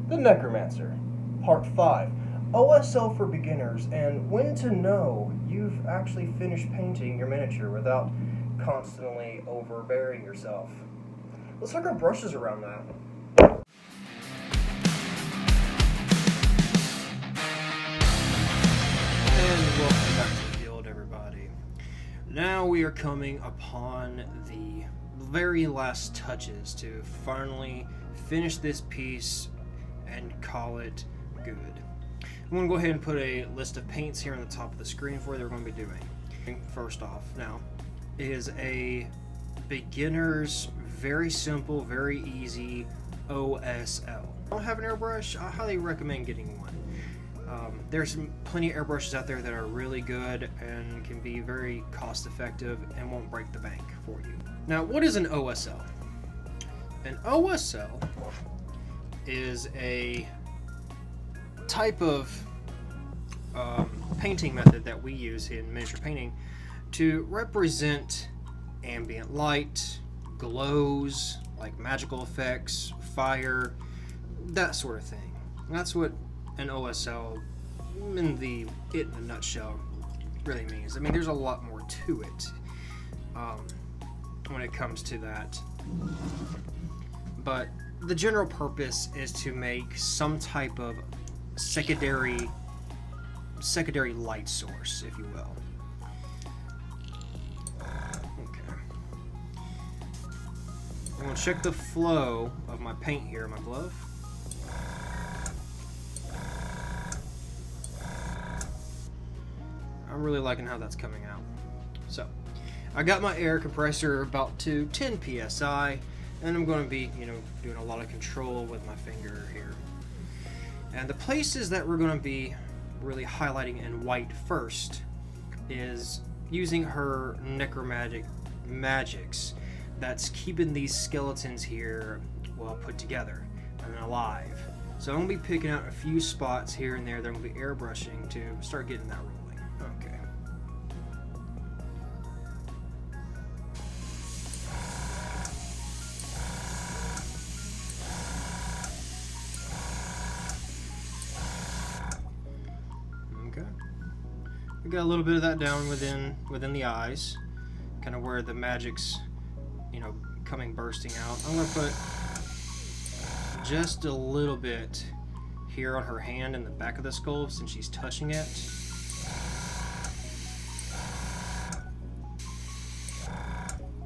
The Necromancer, Part 5, OSL for beginners, and when to know you've actually finished painting your miniature without constantly overbearing yourself. Let's hook our brushes around that. And welcome back to the guild, everybody. Now we are coming upon the very last touches to finally finish this piece and call it good. I'm going to go ahead and put a list of paints here on the top of the screen for you that we're going to be doing. First off, now, it is a beginner's, very simple, very easy OSL. If you don't have an airbrush, I highly recommend getting one. There's plenty of airbrushes out there that are really good and can be very cost effective and won't break the bank for you. Now, what is an OSL? An OSL is a type of painting method that we use in miniature painting to represent ambient light, glows, like magical effects, fire, that sort of thing. That's what an OSL in a nutshell really means. I mean, there's a lot more to it when it comes to that, but the general purpose is to make some type of secondary light source, if you will. Okay. I'm going to check the flow of my paint here in my glove. I'm really liking how that's coming out. So, I got my air compressor about to 10 psi, and I'm going to be, doing a lot of control with my finger here. And the places that we're going to be really highlighting in white first is using her necromantic magics that's keeping these skeletons here well put together and alive. So I'm going to be picking out a few spots here and there that I'm going to be airbrushing to start getting that rolling. Okay. We got a little bit of that down within the eyes, kind of where the magic's, coming bursting out. I'm gonna put just a little bit here on her hand in the back of the skull since she's touching it.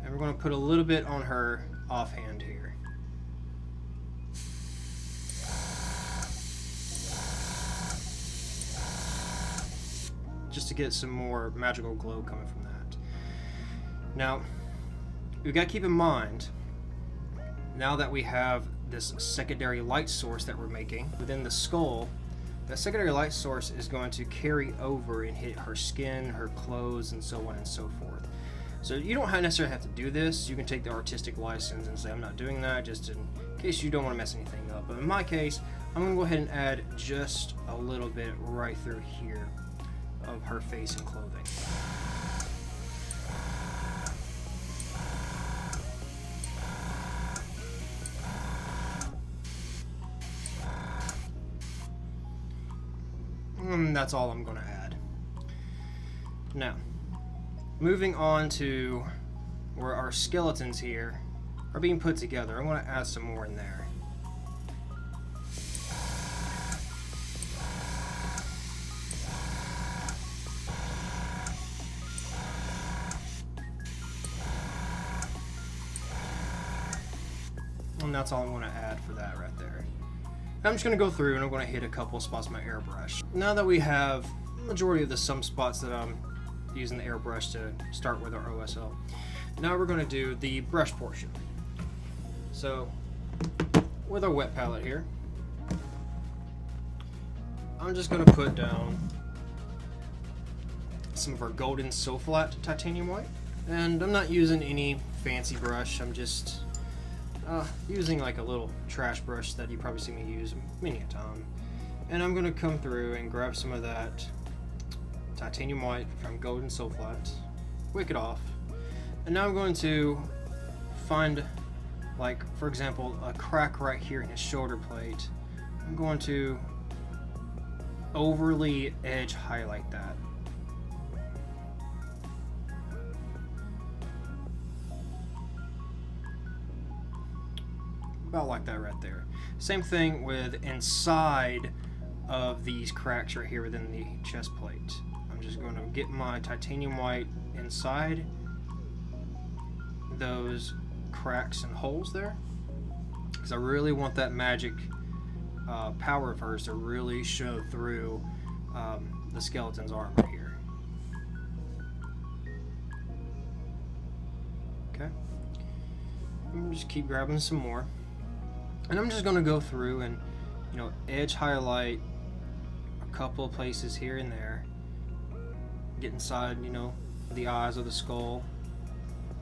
And we're gonna put a little bit on her offhand here. Just to get some more magical glow coming from that. Now, we've got to keep in mind, now that we have this secondary light source that we're making within the skull, that secondary light source is going to carry over and hit her skin, her clothes, and so on and so forth. So you don't necessarily have to do this. You can take the artistic license and say, I'm not doing that, just in case you don't want to mess anything up. But in my case, I'm going to go ahead and add just a little bit right through here of her face and clothing. And that's all I'm going to add. Now, moving on to where our skeletons here are being put together, I'm going to add some more in there. And that's all I'm going to add for that right there. I'm just going to go through and I'm going to hit a couple spots with my airbrush. Now that we have the majority of some spots that I'm using the airbrush to start with our OSL, now we're going to do the brush portion. So with our wet palette here, I'm just going to put down some of our golden Soflat titanium white. And I'm not using any fancy brush, I'm just using like a little trash brush that you probably see me use many a time. And I'm going to come through and grab some of that titanium white from golden Soflat, wick it off, and now I'm going to find, like, for example, a crack right here in his shoulder plate. I'm I'm going to overly edge highlight that. About like that right there. Same thing with inside of these cracks right here within the chest plate. I'm just going to get my titanium white inside those cracks and holes there, because I really want that magic power of hers to really show through the skeleton's armor here. Okay, I'm just keep grabbing some more, and I'm just going to go through and, you know, edge highlight a couple of places here and there, get inside, you know, the eyes of the skull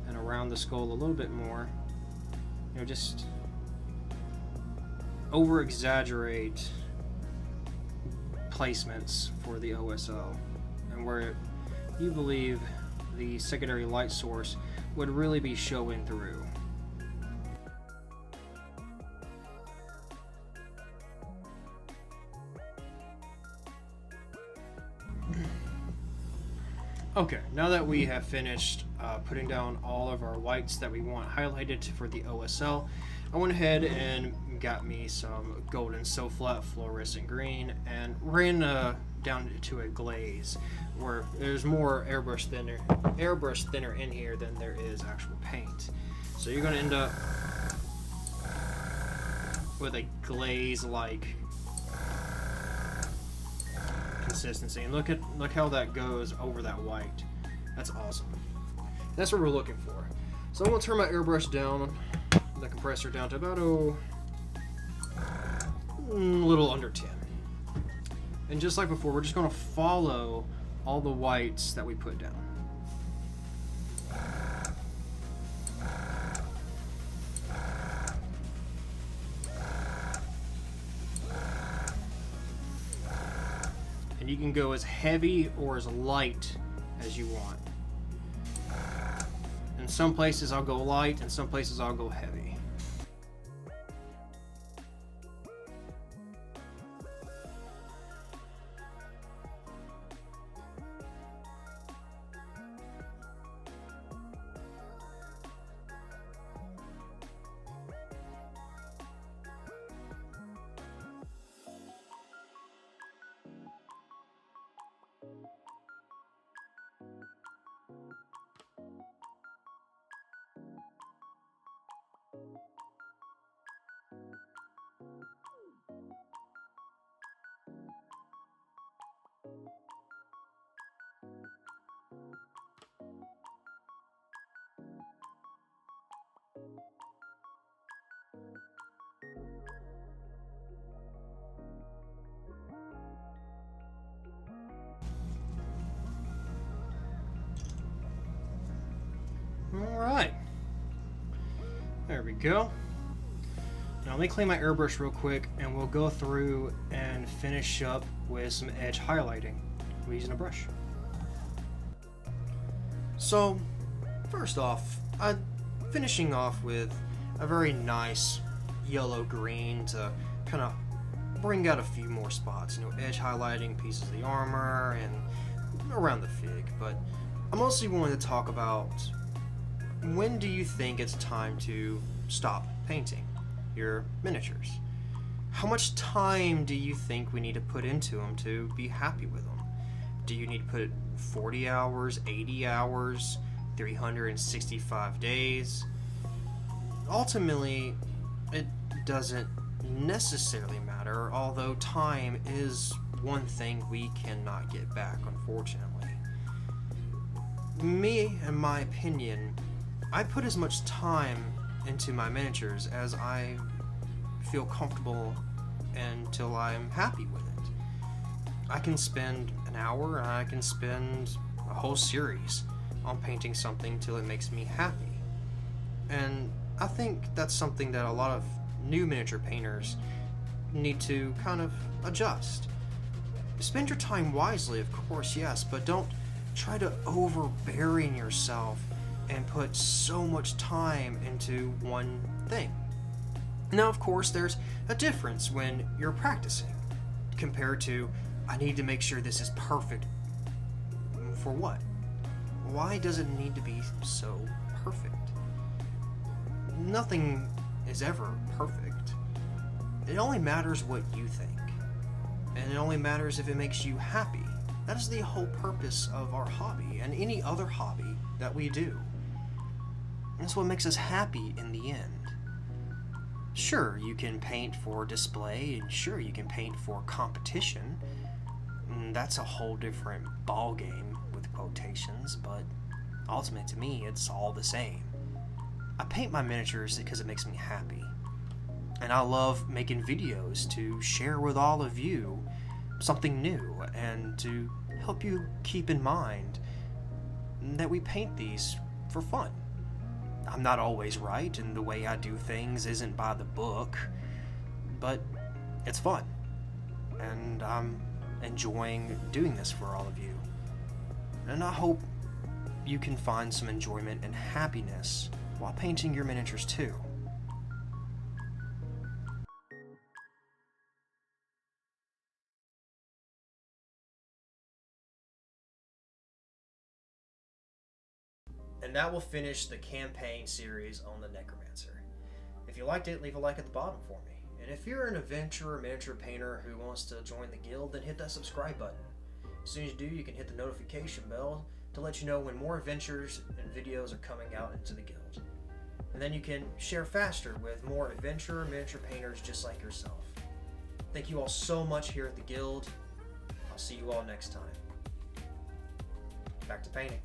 and around the skull a little bit more. You know, just over exaggerate placements for the OSL, and where you believe the secondary light source would really be showing through. Okay, now that we have finished putting down all of our whites that we want highlighted for the OSL, I went ahead and got me some golden so flat fluorescent green and ran down to a glaze where there's more airbrush thinner in here than there is actual paint. So you're going to end up with a glaze-like consistency, and look how that goes over that white. That's awesome. That's what we're looking for. So I'm going to turn my airbrush down, the compressor down to about a little under 10. And just like before, we're just going to follow all the whites that we put down. And you can go as heavy or as light as you want. In some places I'll go light, and some places I'll go heavy. Alright, there we go. Now let me clean my airbrush real quick, and we'll go through and finish up with some edge highlighting using a brush. So first off, I'm finishing off with a very nice yellow green to kind of bring out a few more spots, you know, edge highlighting pieces of the armor and around the fig. But I mostly wanted to talk about, when do you think it's time to stop painting your miniatures? How much time do you think we need to put into them to be happy with them? Do you need to put 40 hours, 80 hours, 365 days? Ultimately, it doesn't necessarily matter, although time is one thing we cannot get back, unfortunately. Me, in my opinion, I put as much time into my miniatures as I feel comfortable until I'm happy with it. I can spend an hour, and I can spend a whole series on painting something till it makes me happy. And I think that's something that a lot of new miniature painters need to kind of adjust. Spend your time wisely, of course, yes, but don't try to overbearing yourself and put so much time into one thing. Now, of course, there's a difference when you're practicing compared to, I need to make sure this is perfect. For what? Why does it need to be so perfect? Nothing is ever perfect. It only matters what you think. And it only matters if it makes you happy. That is the whole purpose of our hobby and any other hobby that we do. And that's what makes us happy in the end. Sure, you can paint for display, and sure, you can paint for competition. And that's a whole different ball game with quotations, but ultimately to me, it's all the same. I paint my miniatures because it makes me happy. And I love making videos to share with all of you something new and to help you keep in mind that we paint these for fun. I'm not always right, and the way I do things isn't by the book, but it's fun. And I'm enjoying doing this for all of you. And I hope you can find some enjoyment and happiness while painting your miniatures too. And that will finish the campaign series on the Necromancer. If you liked it, leave a like at the bottom for me. And if you're an adventurer or miniature painter who wants to join the guild, then hit that subscribe button. As soon as you do, you can hit the notification bell to let you know when more adventures and videos are coming out into the guild. And then you can share faster with more adventurer miniature painters just like yourself. Thank you all so much here at the guild. I'll see you all next time. Back to painting.